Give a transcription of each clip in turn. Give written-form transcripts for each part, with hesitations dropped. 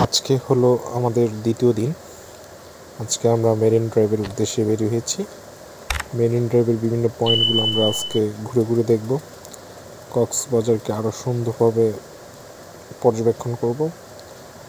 আজকে হলো আমাদের দ্বিতীয় দিন। আজকে আমরা মেরিন ড্রাইভের উদ্দেশ্যে বের হয়েছি। মেরিন ড্রাইভের বিভিন্ন পয়েন্টগুলো আমরা আজকে ঘুরে ঘুরে দেখব। কক্সবাজারকে আরও সুন্দরভাবে পর্যবেক্ষণ করব।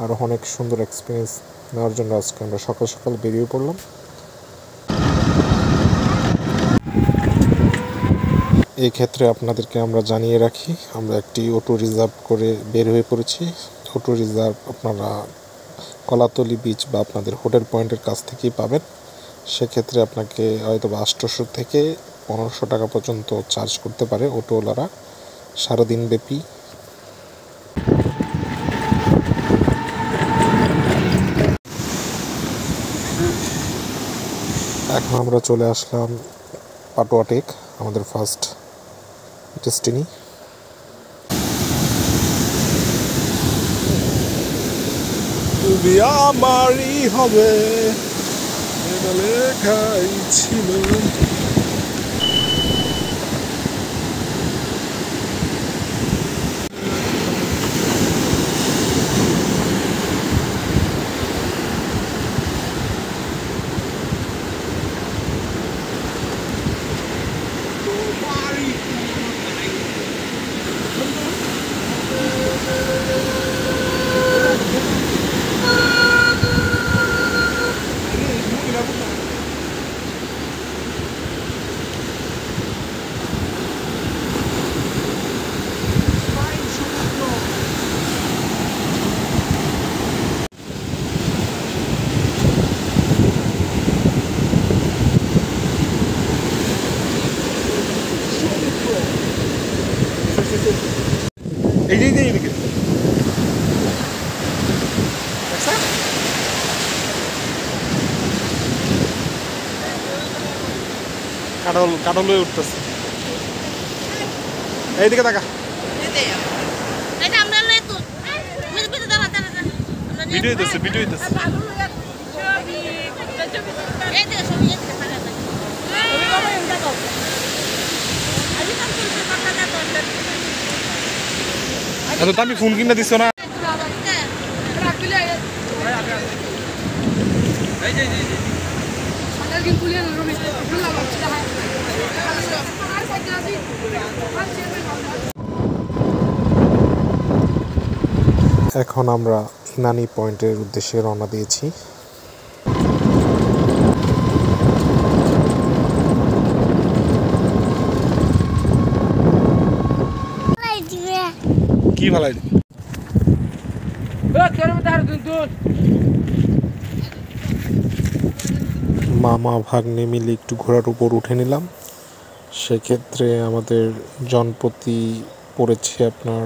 আরও অনেক সুন্দর এক্সপিরিয়েন্স নেওয়ার জন্য আজকে আমরা সকাল সকাল বেরিয়ে পড়লাম। এই ক্ষেত্রে আপনাদেরকে আমরা জানিয়ে রাখি, আমরা একটি অটো রিজার্ভ করে বের হয়ে পড়েছি। অটো রিজার্ভ আপনারা কলাতলি বিচ বা আপনাদের হোটেল পয়েন্টের কাছ থেকেই পাবেন। সেক্ষেত্রে আপনাকে হয়তো 800 থেকে 1500 টাকা পর্যন্ত চার্জ করতে পারে অটোওয়ালারা সারাদিন ব্যাপী। এখন আমরা চলে আসলাম পাটোয়া টেক, আমাদের ফার্স্ট ডেস্টিনি। তুমি আমারই হবে এটা লেখাই ছিল। এইদিকে কাটল হয়ে উঠতেছে। এইদিকে দেখা ভিডিও দিতেছে ভিডিও দিতেছে। এত দামি ফোন কিনে দিছ না? এখন আমরা ইনানি পয়েন্টের উদ্দেশ্যে রওনা দিয়েছি। কি ভালাই মামা ভাগ্নে মিলে একটু ঘোড়ার উপর উঠে নিলাম। সেক্ষেত্রে আমাদের জনপ্রতি পড়েছে আপনার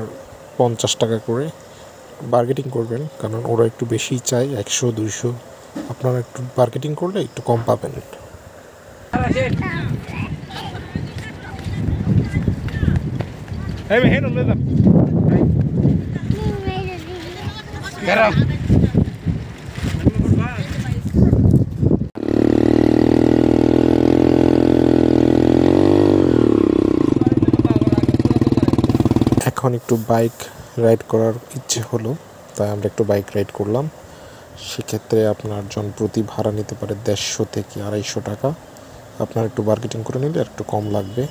50 টাকা করে। বার্গেটিং করবেন, কারণ ওরা একটু বেশি চায়, 100-200। আপনারা একটু বার্গেটিং করলে একটু কম পাবেন। এখন একটু বাইক রাইড করার ইচ্ছে হলো, তাই আমরা একটু বাইক রাইড করলাম। সেক্ষেত্রে আপনার জন প্রতি ভাড়া নিতে পারে 150 থেকে 250 টাকা। আপনার একটু বার্গেটিং করে নিলে আর একটু কম লাগবে।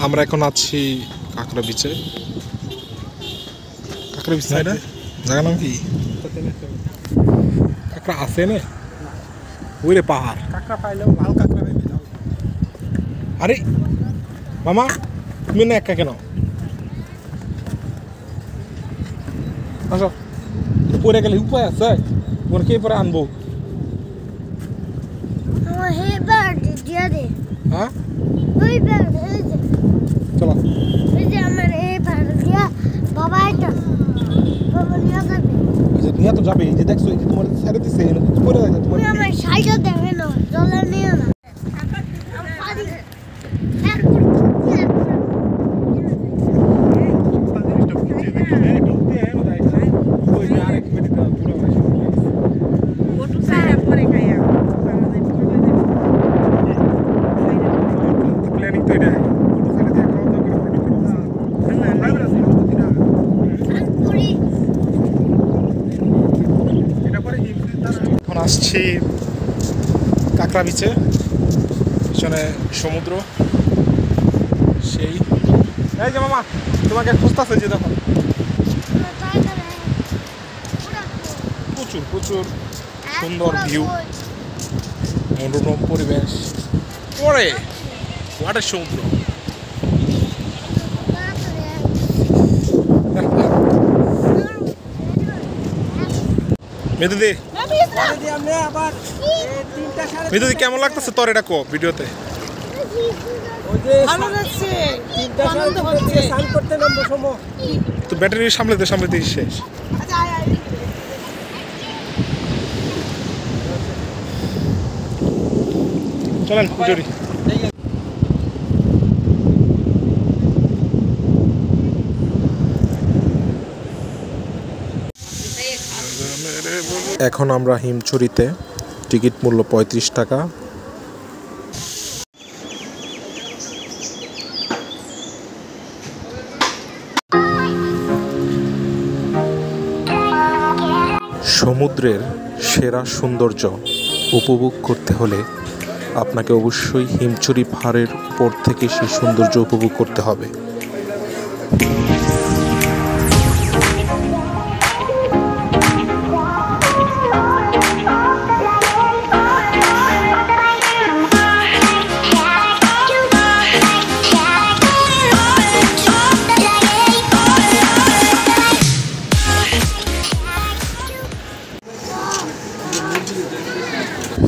আমরা এখন আছি কাঁকড়া বিচে। কাঁকড়া বিচ না এটা জায়গা নাম কি? কাঁকড়া আছে না ওই রে পাহাড়। কাঁকড়া পাইলেও লাল কাঁকড়া পাইবে না। আরে মামা তুমি না একা কেন? আসো পরে গেলে উপায় আছে তোমার কে পরে আনবো? আমার হে ব্যাগ দিয়ে দে। হ্যাঁ ওই ব্যাগ এই যে চলো এই যে আমার এই ব্যাগ দিয়া বাবা এটা বাবা নিয়ে যাবে। এই যে নিয়ে তো যাবে। এই যে দেখছো এই যে তোমার ছেড়ে দিছে পরে যাবে তোমার। তুমি আমার সাইডে দেখে না জলে নিয়ে না। এখন আসছি কাঁকড়া বিচে, পিছনে সমুদ্র। সেই এই যে মামা তোমাকে খুঁজতেছে যে দেখো প্রচুর প্রচুর সুন্দর ভিউ, মনোরম পরিবেশ, পরে ওয়াটার সমুদ্র। মেদুদি মেদুদি কেমন লাগতেছে তোর এটা কো ভিডিওতে? ভালো লাগছে, আনন্দ হচ্ছে। তো ব্যাটারি সামলাতে সামলাতে শেষ। চলেন পুজোরি। এখন আমরা হিমছড়িতে, টিকিট মূল্য 35 টাকা। সমুদ্রের সেরা সৌন্দর্য উপভোগ করতে হলে আপনাকে অবশ্যই হিমছড়ি পাহাড়ের উপর থেকে সেই সৌন্দর্য উপভোগ করতে হবে।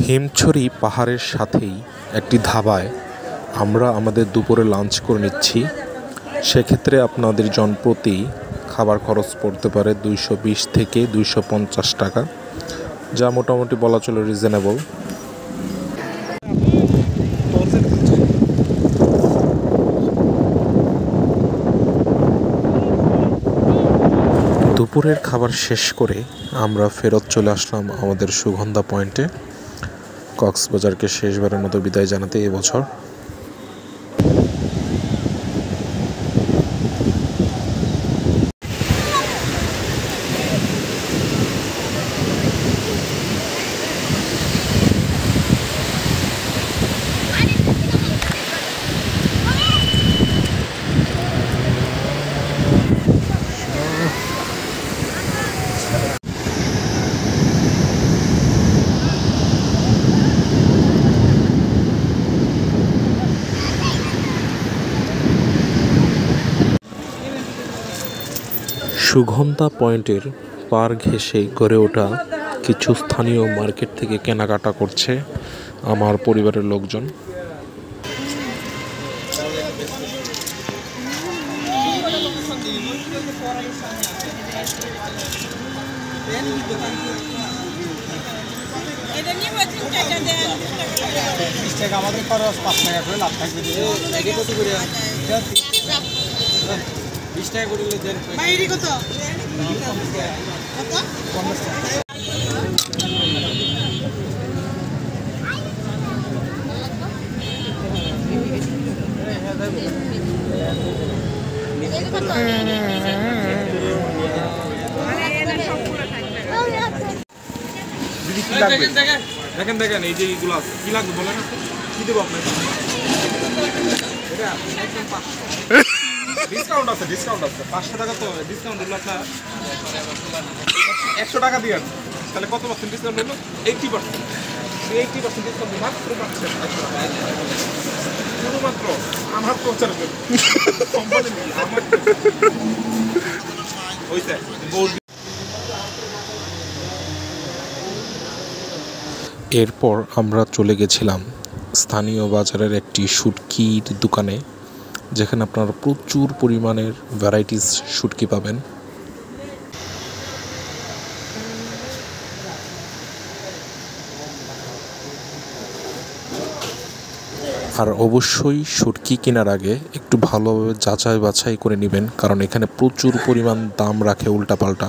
হিমছড়ি পাহাড়ের সাথেই একটি ধাবায় আমরা আমাদের দুপুরে লাঞ্চ করে নিচ্ছি। সেক্ষেত্রে আপনাদের জনপ্রতি খাবার খরচ পড়তে পারে 220 থেকে 250 টাকা, যা মোটামুটি বলা চলে রিজনেবল। দুপুরের খাবার শেষ করে আমরা ফেরত চলে আসলাম আমাদের সুগন্ধা পয়েন্টে, কক্সবাজারকে শেষবারের মতো বিদায় জানাতে এবছর। সুগন্ধা পয়েন্টের পার ঘেঁষে গড়ে ওঠা কিছু স্থানীয় মার্কেট থেকে কেনাকাটা করছে আমার পরিবারের লোকজন। আমাদের খরচ 5 টাকা করে লাভ থাকবে। 20 টাকা করে দেন। বাইরে কত? কত? 50 টাকা। দিদি কি লাগবে? দেখেন দেখেন এই যে এইগুলো আছে কি লাগবে বলেন কি দেবো আপনাকে এটা একদম 500 ডিসকাউন্ট আছে 500 টাকা তো ডিসকাউন্ট হলো আপনার 100 টাকা দিয়ে আছে তাহলে কত পার্সেন্ট ডিসকাউন্ট হলো 80% 80% ডিসকাউন্ট মাত্র পাচ্ছেন 100 টাকা শুধুমাত্র আমার প্রচার করুন কোম্পানি আমার হইছে এরপর আমরা চলে গেছিলাম স্থানীয় বাজারের একটি শুটকির দোকানে, যেখানে আপনারা প্রচুর পরিমাণের ভ্যারাইটিস শুটকি পাবেন। আর অবশ্যই শুটকি কেনার আগে একটু ভালোভাবে যাচাই বাছাই করে নেবেন, কারণ এখানে প্রচুর পরিমাণ দাম রাখে উল্টাপাল্টা।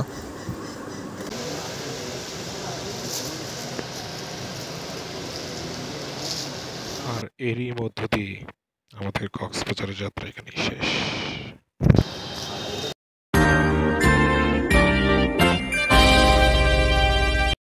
আর এরই মধ্য দিয়ে আমাদের কক্সবাজারের যাত্রা এখানেই শেষ।